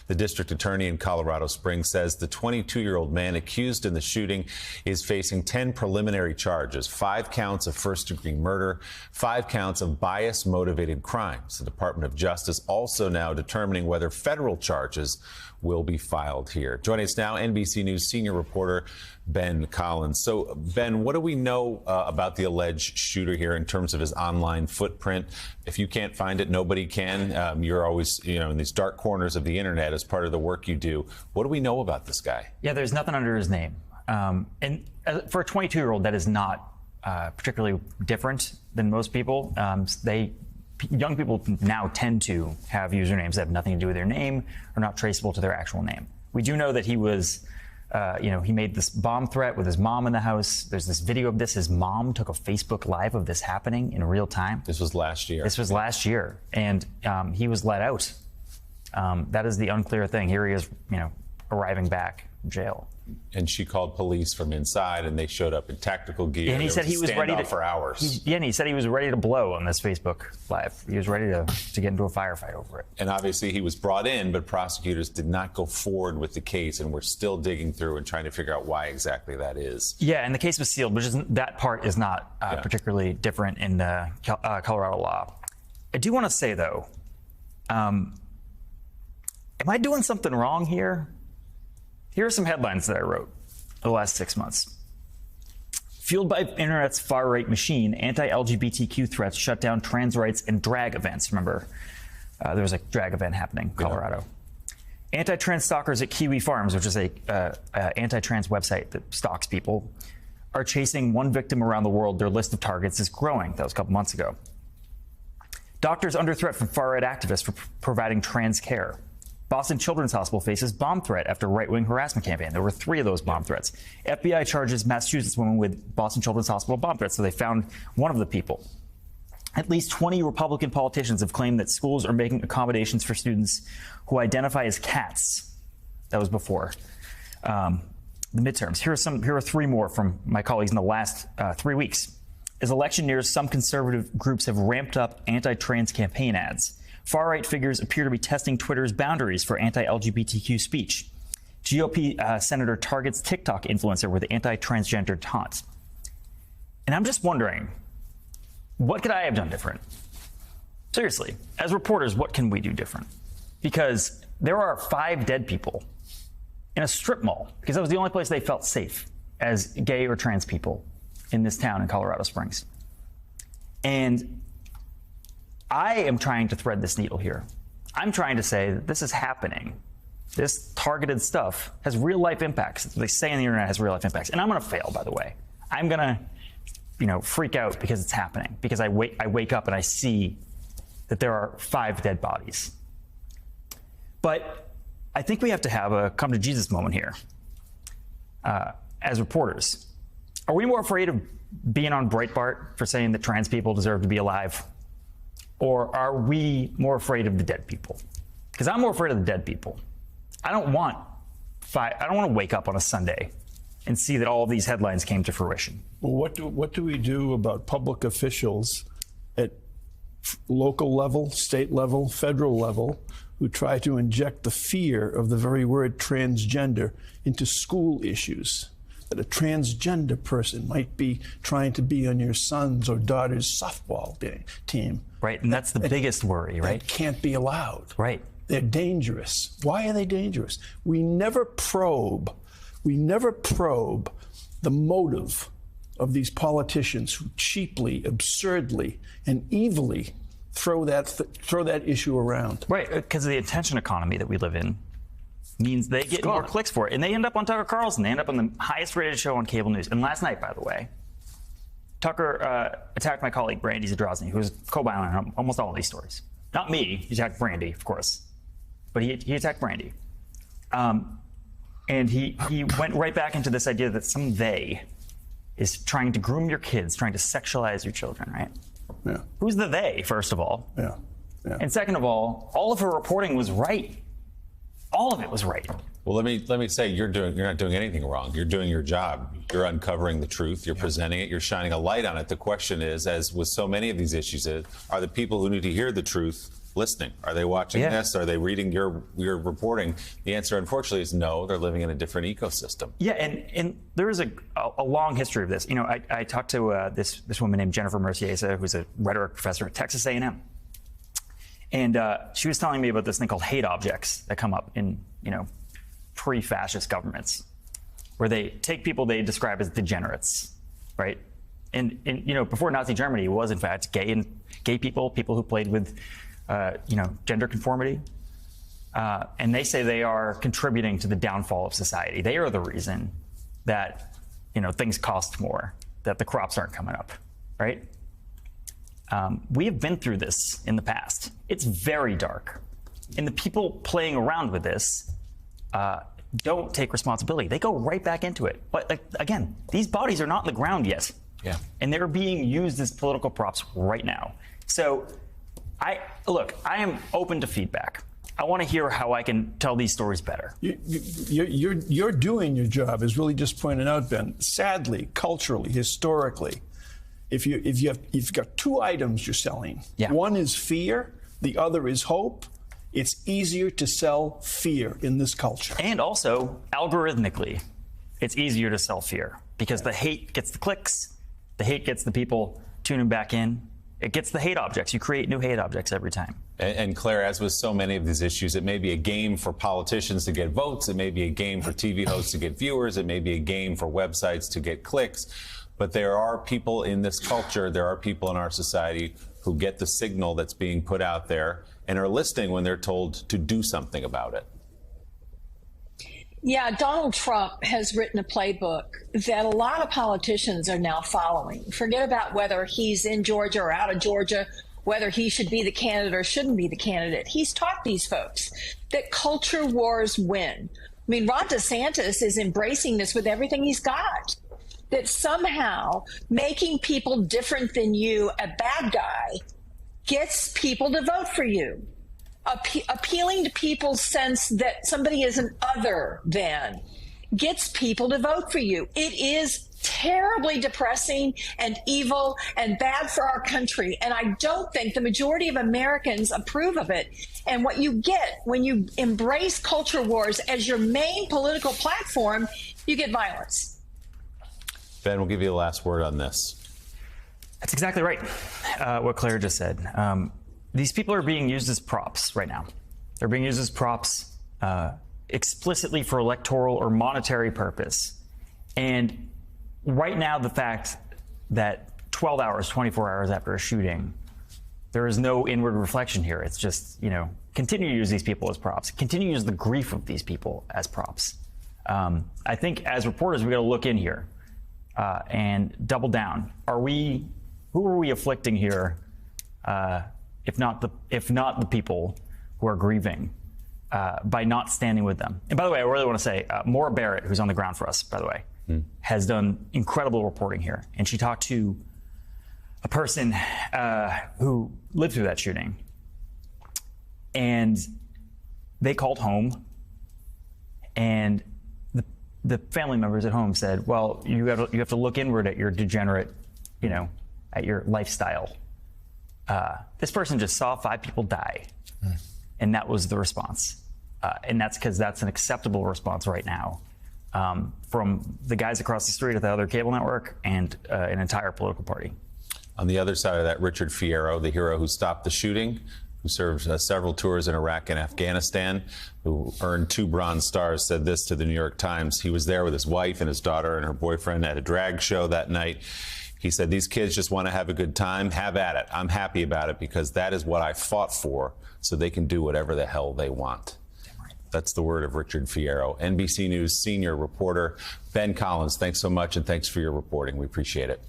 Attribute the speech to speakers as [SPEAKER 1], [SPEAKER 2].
[SPEAKER 1] The district attorney in Colorado Springs says the 22-year-old man accused in the shooting is facing 10 preliminary charges, 5 counts of first-degree murder, 5 counts of bias-motivated crimes. The Department of Justice also now determining whether federal charges will be filed here. Joining us now, NBC News senior reporter Ben Collins. So, Ben, what do we know about the alleged shooter here in terms of his online footprint? If you can't find it, nobody can. You're always, in these dark corners of the internet as part of the work you do. What do we know about this guy?
[SPEAKER 2] Yeah, there's nothing under his name. And for a 22-year-old, that is not particularly different than most people. Young people now tend to have usernames that have nothing to do with their name or not traceable to their actual name. We do know that he was, he made this bomb threat with his mom in the house. There's this video of this. His mom took a Facebook Live of this happening in real time.
[SPEAKER 1] This was last year.
[SPEAKER 2] This was last year. And he was let out. That is the unclear thing. Here he is, arriving back from jail.
[SPEAKER 1] And she called police from inside, and they showed up in tactical gear.
[SPEAKER 2] And he said he was ready to
[SPEAKER 1] for hours.
[SPEAKER 2] And he said he was ready to blow on this Facebook Live. He was ready to get into a firefight over it.
[SPEAKER 1] And obviously he was brought in, but prosecutors did not go forward with the case, and we're still digging through and trying to figure out why exactly that is.
[SPEAKER 2] Yeah, and the case was sealed, which isn't, that part is not particularly different in Colorado law. I do want to say, though, am I doing something wrong here? Here are some headlines that I wrote the last 6 months. Fueled by internet's far-right machine, anti-LGBTQ threats shut down trans rights and drag events. Remember, there was a drag event happening in Colorado. Yeah. Anti-trans stalkers at Kiwi Farms, which is a anti-trans website that stalks people, are chasing one victim around the world. Their list of targets is growing. That was a couple months ago. Doctors under threat from far-right activists for providing trans care. Boston Children's Hospital faces bomb threat after right-wing harassment campaign. There were 3 of those bomb threats. FBI charges Massachusetts woman with Boston Children's Hospital bomb threats, so they found one of the people. At least 20 Republican politicians have claimed that schools are making accommodations for students who identify as cats. That was before the midterms. Here are 3 more from my colleagues in the last 3 weeks. As election nears, some conservative groups have ramped up anti-trans campaign ads. Far-right figures appear to be testing Twitter's boundaries for anti-LGBTQ speech. GOP senator targets TikTok influencer with anti-transgender taunts. And I'm just wondering, what could I have done different? Seriously, as reporters, what can we do different? Because there are 5 dead people in a strip mall, because that was the only place they felt safe as gay or trans people in this town in Colorado Springs. And I am trying to thread this needle here. I'm trying to say that this is happening. This targeted stuff has real-life impacts. They say on the internet has real-life impacts. And I'm going to fail, by the way. I'm going to, freak out because it's happening, because I wake up and I see that there are 5 dead bodies. But I think we have to have a come-to-Jesus moment here as reporters. Are we more afraid of being on Breitbart for saying that trans people deserve to be alive? Or are we more afraid of the dead people? Because I'm more afraid of the dead people. I don't want to wake up on a Sunday and see that all of these headlines came to fruition.
[SPEAKER 3] Well, what do we do about public officials at local level, state level, federal level, who try to inject the fear of the very word transgender into school issues? That a transgender person might be trying to be on your son's or daughter's softball team.
[SPEAKER 2] Right, and that's the biggest worry, right?
[SPEAKER 3] That can't be allowed.
[SPEAKER 2] Right.
[SPEAKER 3] They're dangerous. Why are they dangerous? We never probe the motive of these politicians who cheaply, absurdly, and evilly throw that issue around.
[SPEAKER 2] Right, because of the attention economy that we live in means they get more clicks for it. And they end up on Tucker Carlson. They end up on the highest rated show on cable news. And last night, by the way, Tucker attacked my colleague, Brandy Zadrozny, who was co-violent on almost all of these stories. Not me. He attacked Brandy, of course. But he attacked Brandy. And he went right back into this idea that some they is trying to groom your kids, trying to sexualize your children, right?
[SPEAKER 3] Yeah.
[SPEAKER 2] Who's the they, first of all?
[SPEAKER 3] Yeah.
[SPEAKER 2] And second of all of her reporting was right. All of it was right.
[SPEAKER 1] Well, let me say, you're not doing anything wrong. You're doing your job. You're uncovering the truth. You're presenting it. You're shining a light on it. The question is, as with so many of these issues, are the people who need to hear the truth listening? Are they watching
[SPEAKER 2] Yeah.
[SPEAKER 1] this? Are they reading your reporting? The answer, unfortunately, is no. They're living in a different ecosystem.
[SPEAKER 2] Yeah, and there is a long history of this. You know, I talked to this woman named Jennifer Merciesa, who's a rhetoric professor at Texas A&M. And she was telling me about this thing called hate objects that come up in, you know, pre-fascist governments, where they take people they describe as degenerates, right? And you know, before Nazi Germany, it was in fact gay people who played with, you know, gender conformity. And they say they are contributing to the downfall of society. They are the reason that, you know, things cost more, that the crops aren't coming up, right? We have been through this in the past. It's very dark. And the people playing around with this don't take responsibility. They go right back into it. But like, again, these bodies are not in the ground yet.
[SPEAKER 1] Yeah.
[SPEAKER 2] And they're being used as political props right now. So I am open to feedback. I want to hear how I can tell these stories better.
[SPEAKER 3] You're doing your job, as Willie just pointed out, Ben. Sadly, culturally, historically, if you've got two items you're selling,
[SPEAKER 2] Yeah.
[SPEAKER 3] one is fear, the other is hope. It's easier to sell fear in this culture.
[SPEAKER 2] And also, algorithmically, it's easier to sell fear because the hate gets the clicks, the hate gets the people tuning back in. It gets the hate objects. You create new hate objects every time.
[SPEAKER 1] And Claire, as with so many of these issues, it may be a game for politicians to get votes. It may be a game for TV hosts to get viewers. It may be a game for websites to get clicks. But there are people in this culture, there are people in our society who get the signal that's being put out there and are listening when they're told to do something about it.
[SPEAKER 4] Yeah, Donald Trump has written a playbook that a lot of politicians are now following. Forget about whether he's in Georgia or out of Georgia, whether he should be the candidate or shouldn't be the candidate. He's taught these folks that culture wars win. I mean, Ron DeSantis is embracing this with everything he's got, that somehow making people different than you a bad guy gets people to vote for you. Appealing to people's sense that somebody is an other than gets people to vote for you. It is terribly depressing and evil and bad for our country. And I don't think the majority of Americans approve of it. And what you get when you embrace culture wars as your main political platform, you get violence.
[SPEAKER 1] Ben, we'll give you the last word on this.
[SPEAKER 2] That's exactly right, what Claire just said. These people are being used as props right now. They're being used as props explicitly for electoral or monetary purpose. And right now, the fact that 12 hours, 24 hours after a shooting, there is no inward reflection here. It's just, you know, continue to use these people as props. Continue to use the grief of these people as props. I think as reporters, we got to look in here and double down. Who are we afflicting here? If not the people who are grieving, by not standing with them. And by the way, I really want to say, Maura Barrett, who's on the ground for us, by the way, has done incredible reporting here. And she talked to a person who lived through that shooting. And they called home, and the family members at home said, well, you have to look inward at your degenerate, you know, at your lifestyle. This person just saw 5 people die, and that was the response. And that's because that's an acceptable response right now from the guys across the street at the other cable network and an entire political party.
[SPEAKER 1] On the other side of that, Richard Fierro, the hero who stopped the shooting, who served several tours in Iraq and Afghanistan, who earned 2 Bronze Stars, said this to the New York Times. He was there with his wife and his daughter and her boyfriend at a drag show that night. He said, these kids just want to have a good time. Have at it. I'm happy about it because that is what I fought for, so they can do whatever the hell they want. That's the word of Richard Fierro. NBC News senior reporter Ben Collins, thanks so much, and thanks for your reporting. We appreciate it.